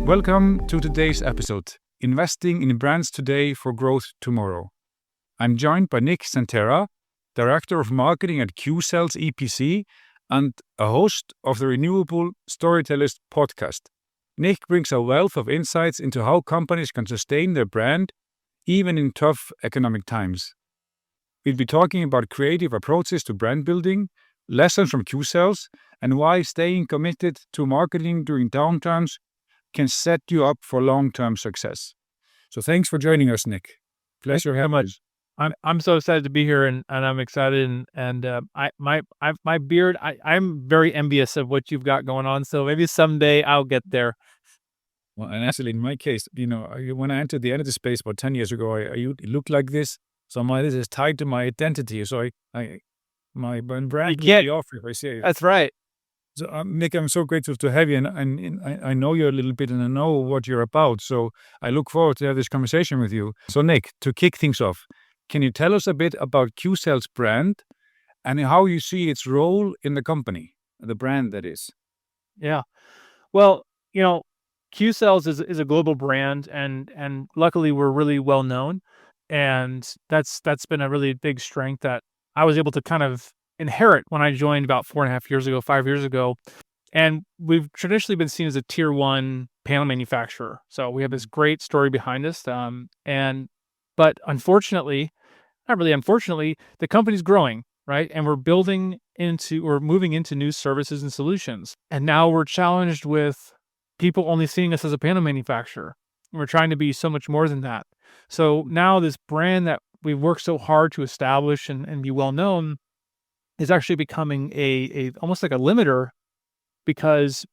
Welcome to today's episode, Investing in Brands Today for Growth Tomorrow. I'm joined by Nick Centera, Director of Marketing at Qcells EPC and a host of the Renewable Storytellers podcast. Nick brings a wealth of insights into how companies can sustain their brand even in tough economic times. We'll be talking about creative approaches to brand building, lessons from Qcells, and why staying committed to marketing during downtimes can set you up for long-term success. So thanks for joining us, Nick. Pleasure having you. I'm so excited to be here, and I'm excited, and my beard. I'm very envious of what you've got going on. So maybe someday I'll get there. Well, and actually, in my case, when I entered the energy space about 10 years ago, I looked like this. So this is tied to my identity. So my brand payoff. If I say that's right. So, Nick, I'm so grateful to have you, and I know you a little bit, and I know what you're about. So I look forward to have this conversation with you. So, Nick, to kick things off, can you tell us a bit about Qcells brand and how you see its role in the company, the brand that is? Yeah. Well, Qcells is a global brand, and luckily we're really well known, and that's been a really big strength that I was able to kind of inherit when I joined about 5 years ago. And we've traditionally been seen as a tier 1 panel manufacturer. So we have this great story behind us. But unfortunately, not really unfortunately, the company's growing, right? And we're moving into new services and solutions. And now we're challenged with people only seeing us as a panel manufacturer. And we're trying to be so much more than that. So now this brand that we've worked so hard to establish and be well known is actually becoming a almost like a limiter because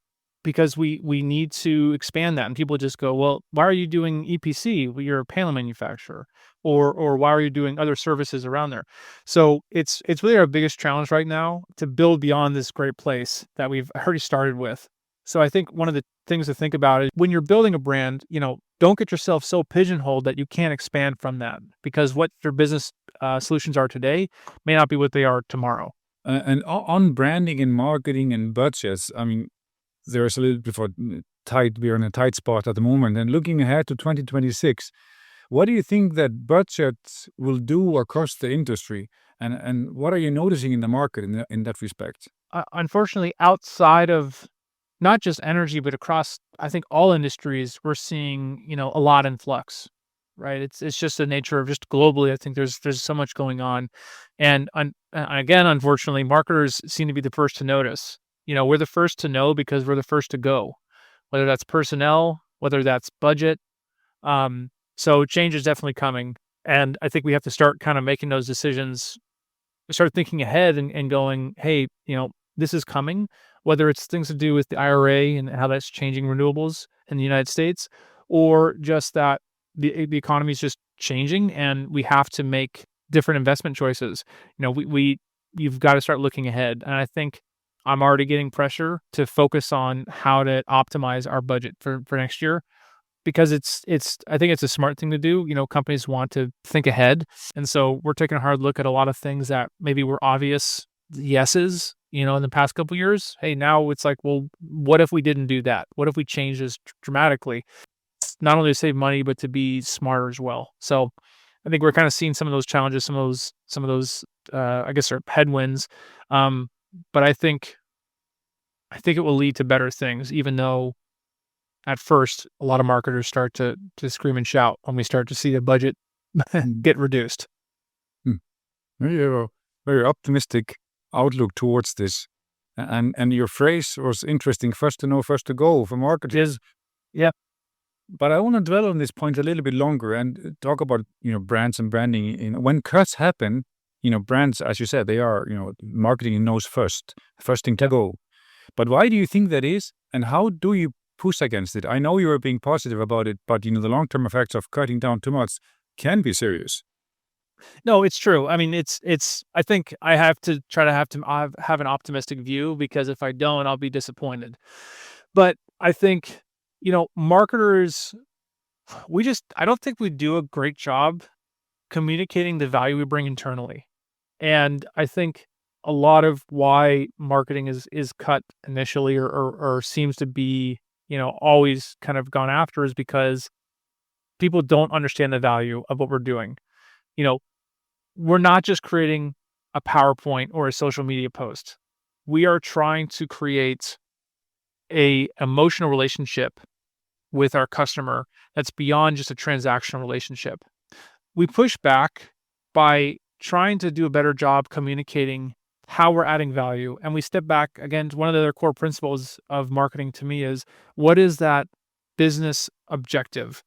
we need to expand that, and people just go, well, why are you doing EPC? Well, you're a panel manufacturer, or why are you doing other services around there? So it's really our biggest challenge right now to build beyond this great place that we've already started with. So I think one of the things to think about is when you're building a brand, don't get yourself so pigeonholed that you can't expand from that, because what your business solutions are today may not be what they are tomorrow. And on branding and marketing and budgets, there's a little bit of we're in a tight spot at the moment. And looking ahead to 2026, what do you think that budgets will do across the industry? And what are you noticing in the market in that respect? Unfortunately, outside of not just energy, but across, I think, all industries, we're seeing, a lot in flux, right? It's just the nature of just globally. I think there's so much going on. And again, unfortunately, marketers seem to be the first to notice. We're the first to know because we're the first to go, whether that's personnel, whether that's budget. So change is definitely coming. And I think we have to start kind of making those decisions. We start thinking ahead and going, hey, this is coming, whether it's things to do with the IRA and how that's changing renewables in the United States, or just that the economy is just changing and we have to make different investment choices. You've got to start looking ahead. And I think I'm already getting pressure to focus on how to optimize our budget for next year, because I think it's a smart thing to do. Companies want to think ahead. And so we're taking a hard look at a lot of things that maybe were obvious yeses, in the past couple of years. Hey, now it's like, well, what if we didn't do that? What if we change this dramatically? Not only to save money, but to be smarter as well. So I think we're kind of seeing some of those challenges, some of those, I guess, are headwinds. But I think it will lead to better things, even though at first a lot of marketers start to scream and shout when we start to see the budget get reduced. Very, very optimistic outlook towards this. And your phrase was interesting, first to know, first to go for marketers. Yeah. But I want to dwell on this point a little bit longer and talk about, brands and branding. When cuts happen, brands, as you said, they are, marketing knows first thing to go. But why do you think that is? And how do you push against it? I know you are being positive about it, but, the long-term effects of cutting down too much can be serious. No, it's true. I think I have to try to have an optimistic view, because if I don't, I'll be disappointed. But I think, marketers, I don't think we do a great job communicating the value we bring internally. And I think a lot of why marketing is cut initially or seems to be always kind of gone after is because people don't understand the value of what we're doing. You know, we're not just creating a PowerPoint or a social media post. We are trying to create a emotional relationship with our customer that's beyond just a transactional relationship. We push back by trying to do a better job communicating how we're adding value. And we step back again to one of the other core principles of marketing to me is what is that business objective?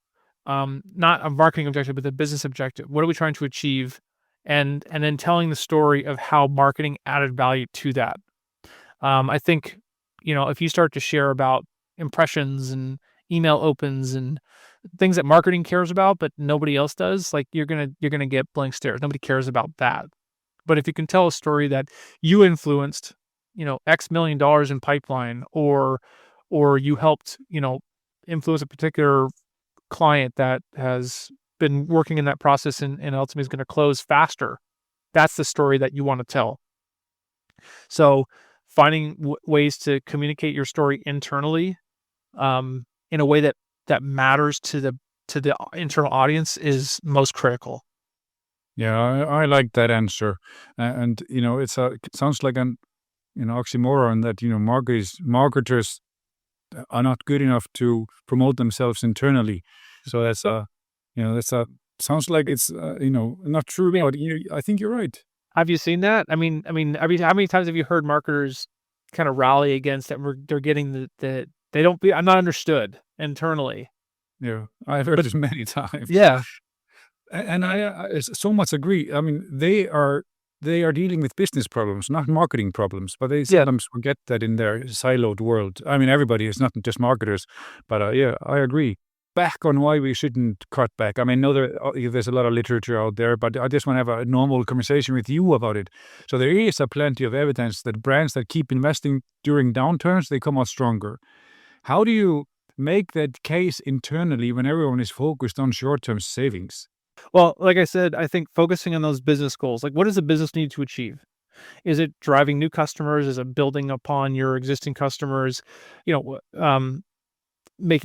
Not a marketing objective, but the business objective. What are we trying to achieve? And then telling the story of how marketing added value to that. I think, if you start to share about impressions and email opens and things that marketing cares about, but nobody else does, like you're gonna get blank stares. Nobody cares about that. But if you can tell a story that you influenced, X million dollars in pipeline, or you helped, influence a particular client that has been working in that process and ultimately is going to close faster, that's the story that you want to tell. So finding ways to communicate your story internally in a way that matters to the internal audience is most critical. Yeah, I like that answer, and it sounds like an oxymoron that marketers are not good enough to promote themselves internally. So that's a sounds like it's not true. But I think you're right. Have you seen that? How many times have you heard marketers kind of rally against that? They're getting the they don't be. I'm not understood internally. Yeah, I've heard this many times. Yeah, And I so much agree. I mean, they are dealing with business problems, not marketing problems, but they yeah. sometimes forget that in their siloed world. I mean, everybody is not just marketers, but yeah, I agree. Back on why we shouldn't cut back. I mean, I know there's a lot of literature out there, but I just want to have a normal conversation with you about it. So there is a plenty of evidence that brands that keep investing during downturns, they come out stronger. How do you make that case internally when everyone is focused on short-term savings? Well, like I said, I think focusing on those business goals, like what does a business need to achieve? Is it driving new customers? Is it building upon your existing customers? You know,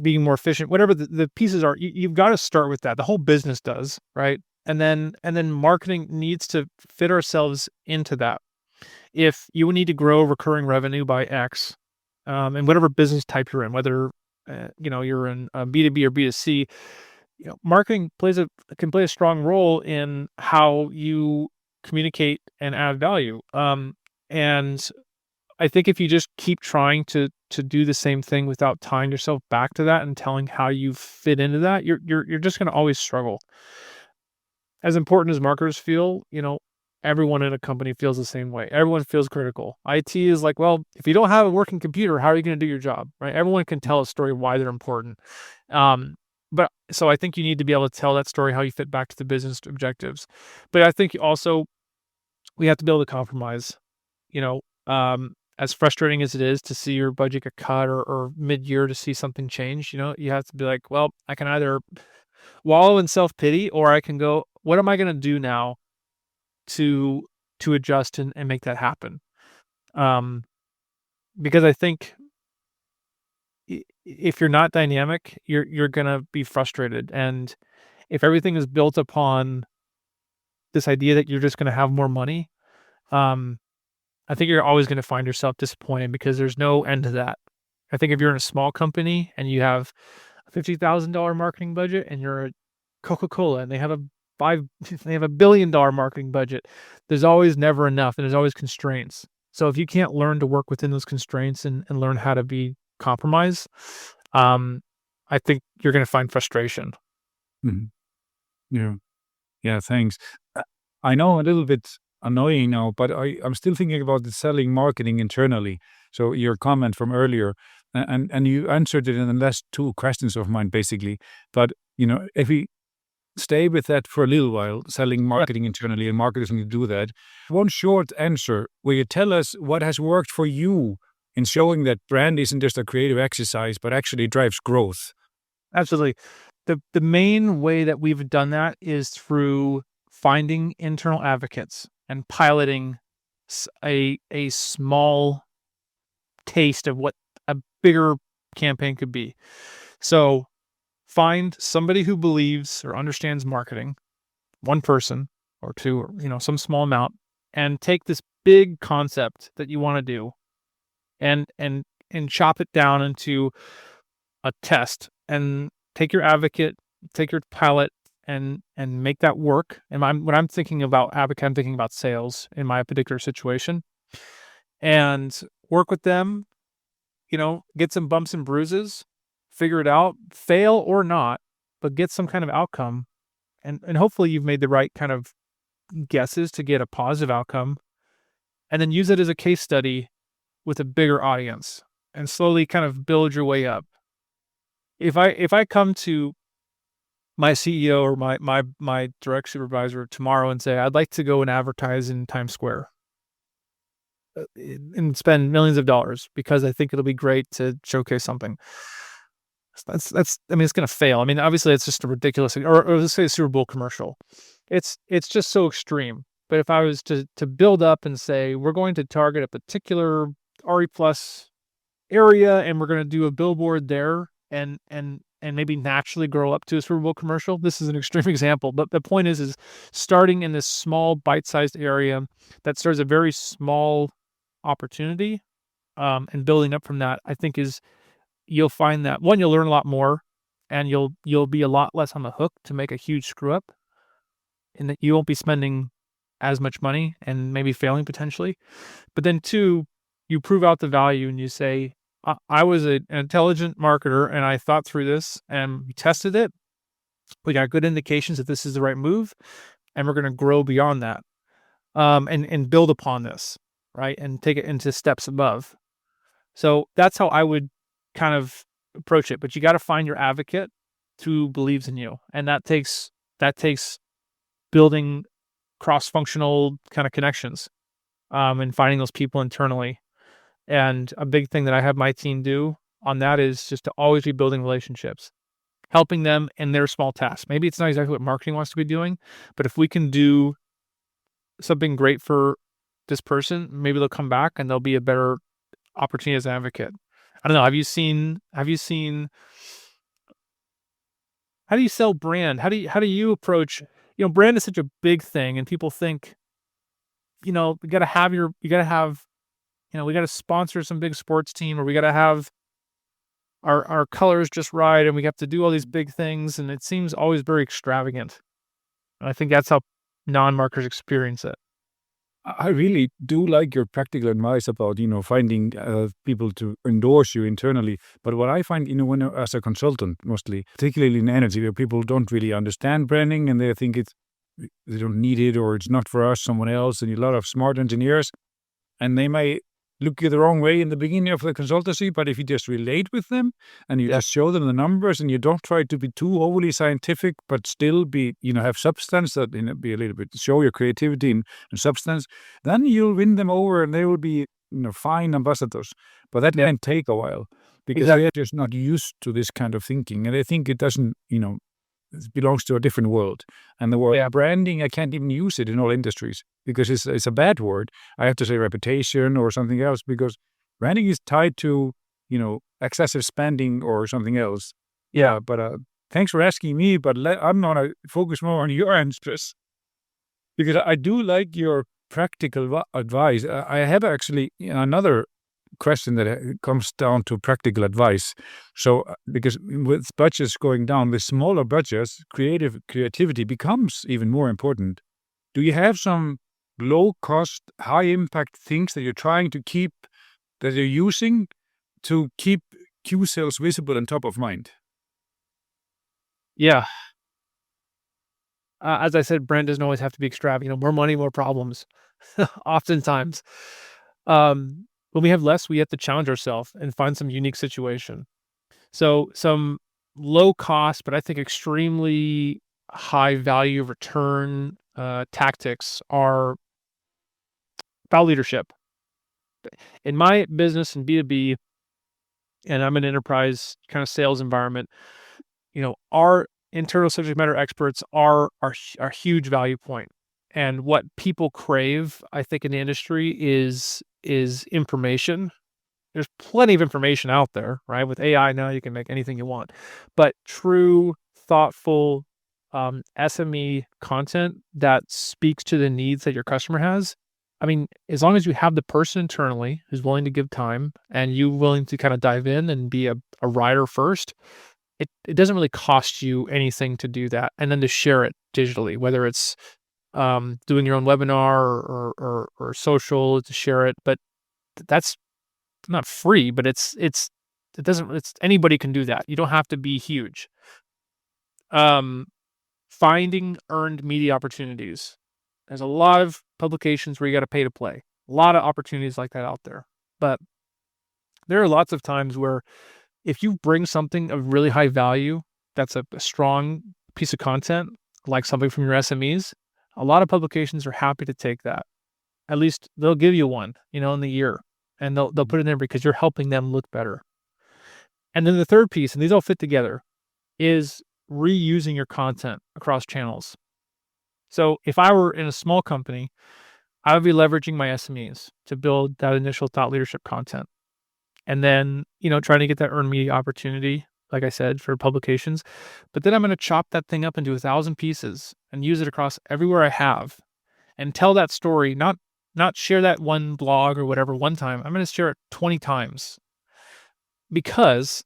being more efficient? Whatever the pieces are, you've got to start with that. The whole business does, right? And then marketing needs to fit ourselves into that. If you need to grow recurring revenue by X, and whatever business type you're in, whether you're in B2B or B2C, marketing can play a strong role in how you communicate and add value. And I think if you just keep trying to do the same thing without tying yourself back to that and telling how you fit into that, you're just going to always struggle. As important as marketers feel, everyone in a company feels the same way. Everyone feels critical. IT is like, well, if you don't have a working computer, how are you going to do your job, right? Everyone can tell a story of why they're important. But so I think you need to be able to tell that story, how you fit back to the business objectives. But I think also we have to be able to compromise, as frustrating as it is to see your budget get cut or mid-year to see something change, you have to be like, well, I can either wallow in self-pity or I can go, what am I going to do now to adjust and make that happen? Because I think if you're not dynamic, you're going to be frustrated. And if everything is built upon this idea that you're just going to have more money, I think you're always going to find yourself disappointed because there's no end to that. I think if you're in a small company and you have a $50,000 marketing budget and you're a Coca-Cola and they have a $1 billion marketing budget, there's always never enough and there's always constraints. So if you can't learn to work within those constraints and learn how to be compromised, I think you're going to find frustration. Mhm. Yeah. Yeah, thanks. I know a little bit annoying now, but I'm still thinking about the selling marketing internally. So your comment from earlier, and you answered it in the last two questions of mine, basically. But, if we stay with that for a little while, selling marketing internally, and marketers need to do that, one short answer, will you tell us what has worked for you in showing that brand isn't just a creative exercise, but actually drives growth? Absolutely. The main way that we've done that is through finding internal advocates and piloting a small taste of what a bigger campaign could be. So find somebody who believes or understands marketing, one person or two, or some small amount, and take this big concept that you want to do and chop it down into a test, and take your advocate, take your pilot, and make that work. And when I'm thinking about advocate, I'm thinking about sales in my particular situation, and work with them, get some bumps and bruises, figure it out, fail or not, but get some kind of outcome. And hopefully you've made the right kind of guesses to get a positive outcome, and then use it as a case study with a bigger audience and slowly kind of build your way up. If I come to my CEO or my direct supervisor tomorrow and say, I'd like to go and advertise in Times Square and spend millions of dollars because I think it'll be great to showcase something. That's I mean, it's going to fail. I mean, obviously it's just a ridiculous, or let's say a Super Bowl commercial. It's just so extreme. But if I was to build up and say, we're going to target a particular RE plus area and we're going to do a billboard there and maybe naturally grow up to a Super Bowl commercial. This is an extreme example, but the point is starting in this small bite-sized area that serves a very small opportunity, and building up from that, I think you'll find that one, you'll learn a lot more, and you'll be a lot less on the hook to make a huge screw up, and that you won't be spending as much money and maybe failing potentially. But then two, you prove out the value and you say, I was an intelligent marketer and I thought through this and we tested it. We got good indications that this is the right move, and we're going to grow beyond that, and build upon this, right? And take it into steps above. So that's how I would kind of approach it. But you got to find your advocate who believes in you, and that takes building cross-functional kind of connections, and finding those people internally. And a big thing that I have my team do on that is just to always be building relationships, helping them in their small tasks. Maybe it's not exactly what marketing wants to be doing, but if we can do something great for this person, maybe they'll come back and there'll be a better opportunity as an advocate. I don't know. Have you seen, how do you sell brand? How do you approach, brand is such a big thing, and people think, we got to sponsor some big sports team, or we got to have our colors just right, and we have to do all these big things, and it seems always very extravagant. And I think that's how non-marketers experience it. I really do like your practical advice about, finding people to endorse you internally. But what I find, when as a consultant, mostly, particularly in energy, where people don't really understand branding and they think they don't need it, or it's not for us, someone else, and a lot of smart engineers, and they may look you the wrong way in the beginning of the consultancy, but if you just relate with them and you just show them the numbers and you don't try to be too overly scientific, but still be, have substance, that be a little bit, show your creativity and substance, then you'll win them over and they will be, fine ambassadors. But that can take a while because they're just not used to this kind of thinking, and they think it doesn't, it belongs to a different world. And the word branding, I can't even use it in all industries because it's a bad word. I have to say reputation or something else, because branding is tied to, excessive spending or something else. Yeah, but thanks for asking me, but I'm going to focus more on your answers, because I do like your practical advice. I have actually another question that comes down to practical advice. So, because with budgets going down, with smaller budgets, creativity becomes even more important. Do you have some low-cost, high-impact things that you're trying to keep, that you're using to keep Qcells visible and top of mind? Yeah. As I said, brand doesn't always have to be extravagant. More money, more problems. Oftentimes. When we have less, we have to challenge ourselves and find some unique situation. So some low cost, but I think extremely high value return tactics are about leadership. In my business in B2B, and I'm an enterprise kind of sales environment, our internal subject matter experts are a huge value point. And what people crave, I think, in the industry is information there's plenty of information out there, right? With AI now, you can make anything you want. But true, thoughtful SME content that speaks to the needs that your customer has. I mean, as long as you have the person internally who's willing to give time and you willing to kind of dive in and be a writer first, it doesn't really cost you anything to do that. And then to share it digitally, whether it's doing your own webinar or social to share it. But that's not free, but it's anybody can do that. You don't have to be huge. Finding earned media opportunities. There's a lot of publications where you got to pay to play. A lot of opportunities like that out there. But there are lots of times where if you bring something of really high value, that's a strong piece of content, like something from your SMEs, a lot of publications are happy to take that. At least they'll give you one, in the year, and they'll put it in there because you're helping them look better. And then the third piece, and these all fit together, is reusing your content across channels. So if I were in a small company, I would be leveraging my SMEs to build that initial thought leadership content. And then, trying to get that earned media opportunity, like I said, for publications. But then I'm going to chop that thing up into 1,000 pieces and use it across everywhere I have and tell that story, not share that one blog or whatever one time. I'm going to share it 20 times because,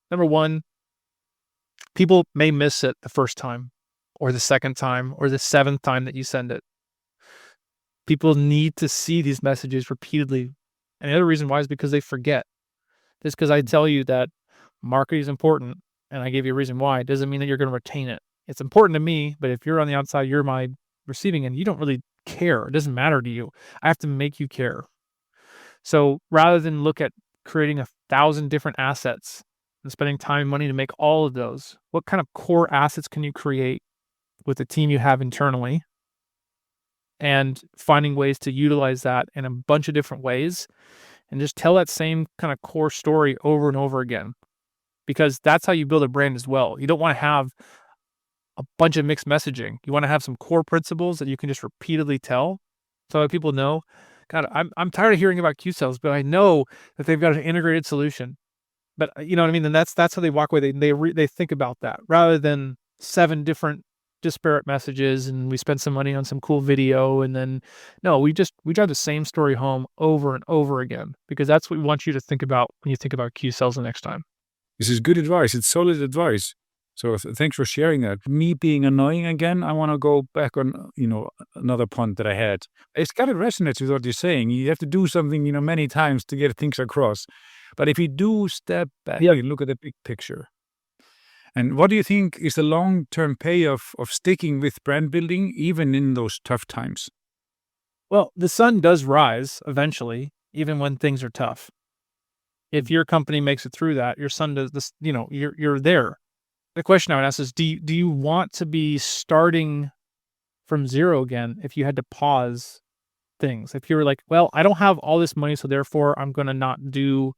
number one, people may miss it the first time or the second time or the seventh time that you send it. People need to see these messages repeatedly. And the other reason why is because they forget. Just because I tell you that marketing is important and I give you a reason why, it doesn't mean that you're going to retain it. It's important to me, but if you're on the outside, you're my receiving end, you don't really care. It doesn't matter to you. I have to make you care. So rather than look at creating 1,000 different assets and spending time and money to make all of those, what kind of core assets can you create with the team you have internally and finding ways to utilize that in a bunch of different ways and just tell that same kind of core story over and over again, because that's how you build a brand as well. You don't want to have a bunch of mixed messaging. You want to have some core principles that you can just repeatedly tell so that people know, God, I'm tired of hearing about Qcells, but I know that they've got an integrated solution. But you know what I mean? And that's how they walk away. They think about that rather than 7 different disparate messages and we spend some money on some cool video. And then no, we drive the same story home over and over again, because that's what we want you to think about when you think about Qcells the next time. This is good advice. It's solid advice. So thanks for sharing that. Me being annoying again, I want to go back on, another point that I had. It's kind of resonates with what you're saying. You have to do something, many times to get things across. But if you do step back and look at the big picture, and what do you think is the long-term payoff of sticking with brand building, even in those tough times? Well, the sun does rise eventually, even when things are tough. If your company makes it through that, your sun does this, you're there. The question I would ask is, do you want to be starting from zero again if you had to pause things? If you were like, well, I don't have all this money, so therefore I'm going to not do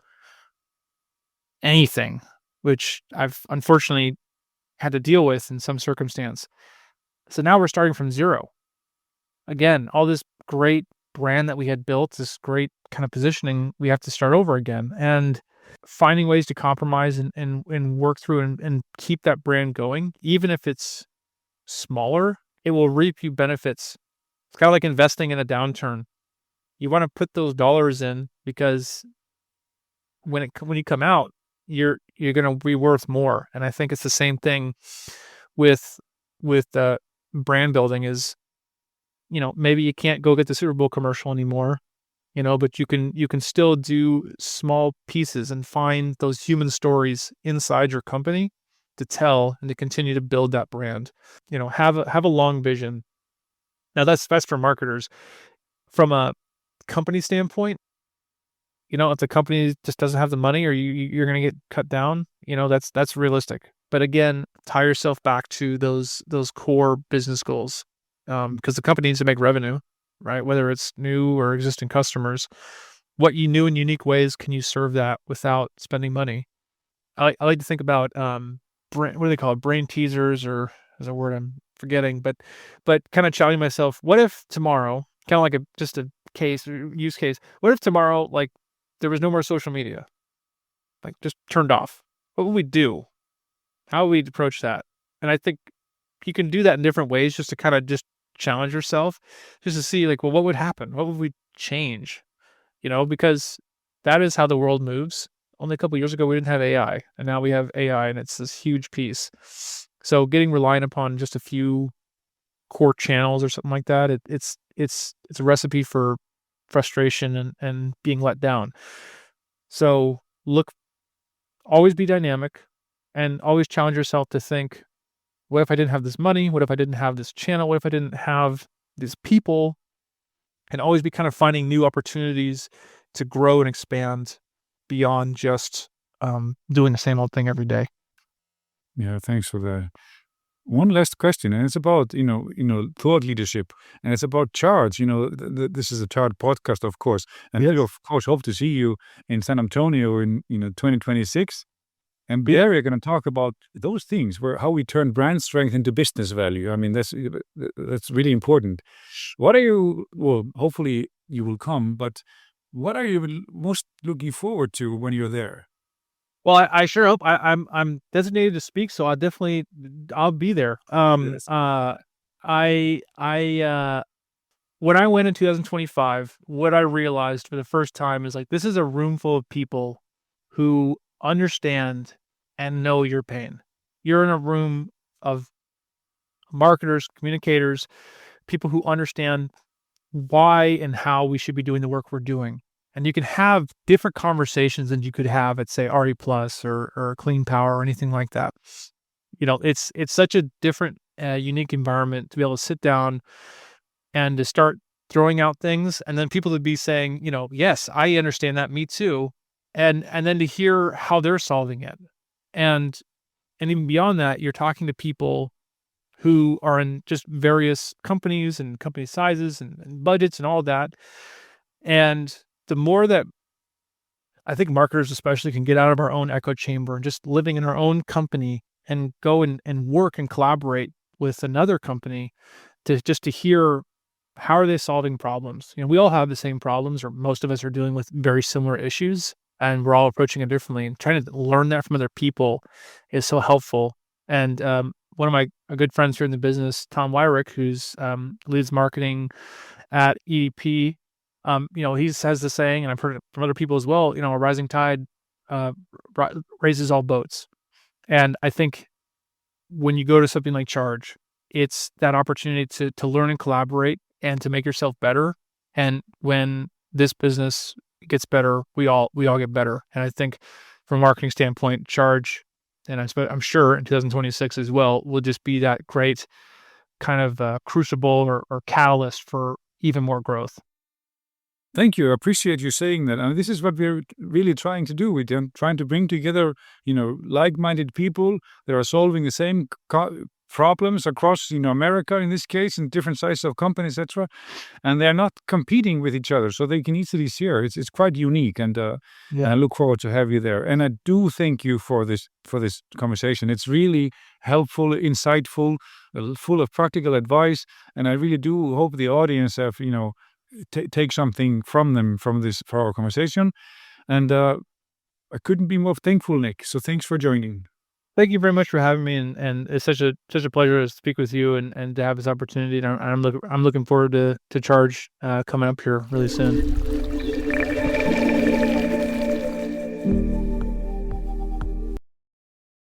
anything, which I've unfortunately had to deal with in some circumstance. So now we're starting from zero. Again, all this great brand that we had built, this great kind of positioning, we have to start over again. And finding ways to compromise and work through and keep that brand going, even if it's smaller, it will reap you benefits. It's kind of like investing in a downturn. You want to put those dollars in because when you come out, you're going to be worth more. And I think it's the same thing with brand building is, maybe you can't go get the Super Bowl commercial anymore, but you can still do small pieces and find those human stories inside your company to tell and to continue to build that brand. Have a long vision. Now that's for marketers. From a company standpoint, if the company just doesn't have the money or you're going to get cut down, that's realistic. But again, tie yourself back to those core business goals, because the company needs to make revenue, right? Whether it's new or existing customers, what new and unique ways can you serve that without spending money? I like to think about what do they call it? Brain teasers, or is a word I'm forgetting, but kind of challenging myself. What if tomorrow, kind of like just a use case, what if tomorrow, like there was no more social media, like just turned off, what would we do? How would we approach that? And I think you can do that in different ways, just to kind of just challenge yourself, just to see like, well, what would happen? What would we change? Because that is how the world moves. Only a couple years ago, we didn't have AI, and now we have AI, and it's this huge piece. So getting reliant upon just a few core channels or something like that, it's a recipe for frustration and being let down. So always be dynamic, and always challenge yourself to think, what if I didn't have this money? What if I didn't have this channel? What if I didn't have these people? And always be kind of finding new opportunities to grow and expand beyond just doing the same old thing every day. Yeah, thanks for that. One last question, and it's about thought leadership, and it's about charge. This is a charge podcast, of course, and we of course hope to see you in San Antonio in 2026. And there we're going to talk about those things, how we turn brand strength into business value. I mean, that's really important. What are you? Well, hopefully you will come, but what are you most looking forward to when you're there? Well, I sure hope. I'm designated to speak, so I'll be there. Yes. When I went in 2025, what I realized for the first time is like, this is a room full of people who understand and know your pain. You're in a room of marketers, communicators, people who understand why and how we should be doing the work we're doing. And you can have different conversations than you could have at, say, RE Plus or Clean Power or anything like that. It's such a different, unique environment to be able to sit down and to start throwing out things, and then people to be saying, yes, I understand that, me too. And then to hear how they're solving it. And even beyond that, you're talking to people who are in just various companies and company sizes and budgets and all that. And the more that I think marketers especially can get out of our own echo chamber and just living in our own company and go and work and collaborate with another company to hear, how are they solving problems? We all have the same problems, or most of us are dealing with very similar issues, and we're all approaching it differently, and trying to learn that from other people is so helpful. And one of my good friends here in the business, Tom Wyrick, who's leads marketing at EDP, he has the saying, and I've heard it from other people as well, a rising tide raises all boats. And I think when you go to something like Charge, it's that opportunity to learn and collaborate and to make yourself better. And when this business gets better, we all get better. And I think from a marketing standpoint, Charge, and I'm sure in 2026 as well, will just be that great kind of crucible or catalyst for even more growth. Thank you. I appreciate you saying that. And this is what we're really trying to do. We're trying to bring together, like-minded people that are solving the same problems across, America in this case, and different sizes of companies, etc. And they're not competing with each other, so they can easily share. It's quite unique, and and I look forward to have you there. And I do thank you for this conversation. It's really helpful, insightful, full of practical advice, and I really do hope the audience have, take something from them for our conversation. And I couldn't be more thankful, Nick. So thanks for joining. Thank you very much for having me, and it's such a pleasure to speak with you and to have this opportunity. And I'm looking forward to Charge coming up here really soon.